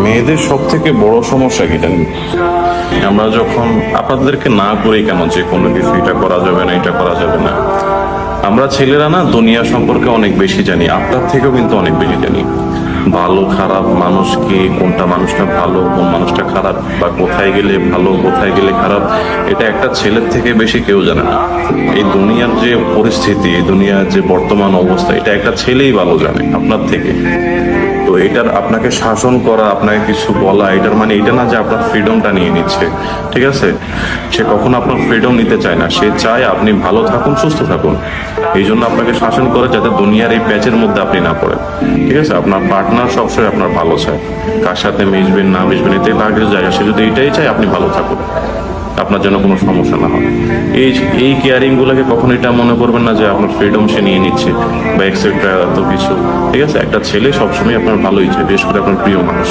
মেয়েদের সব থেকে বড় সমস্যা কি জানেন? আমরা যখন আপনাদেরকে না করি কেন যে কোনো কিছু এটা করা যাবে না, এটা করা যাবে না, আমরা ছেলেরা না দুনিয়া সম্পর্কে অনেক বেশি জানি, আপনার থেকেও কিন্তু অনেক বেশি জানি। ভালো খারাপ মানুষকে, কোনটা মানুষটা ভালো কোন মানুষটা খারাপ, বা কোথায় গেলে ভালো কোথায় গেলে খারাপ, এটা একটা ছেলের থেকে বেশি কেউ জানে না। এই দুনিয়ার যে পরিস্থিতি, এই দুনিয়ার যে বর্তমান অবস্থা, এটা একটা ছেলেই ভালো জানে আপনার থেকে। তো এটার আপনাকে শাসন করা, আপনাকে কিছু বলা, এটার মানে এটা না যে আপনার ফ্রিডমটা নিয়ে নিচ্ছে। ঠিক আছে, সে কখনো আপনার ফ্রিডম নিতে চায় না, সে চায় আপনি ভালো থাকুন, সুস্থ থাকুন। এই জন্য আপনাকে শাসন করে যাতে দুনিয়ার এই প্যাচের মধ্যে আপনি না পড়েন। ঠিক আছে, আপনার পার্টনার সবসময় আপনার ভালো চায়, কার সাথে মিশবেন না মিশবেন এতে লাগে জায়গা, সে যদি এটাই চায় আপনি ভালো থাকুন, আপনার জন্য কোনো সমস্যা না হয়। এই এই কেয়ারিং গুলোকে কখনো এটা মনে করবেন না যে আপনার ফ্রিডম সে নিয়ে নিচ্ছে বা এক্সেট্রা এত কিছু। ঠিক আছে, একটা ছেলে সবসময় আপনার ভালোই চায়, বিশেষ করে আপনার প্রিয় মানুষ।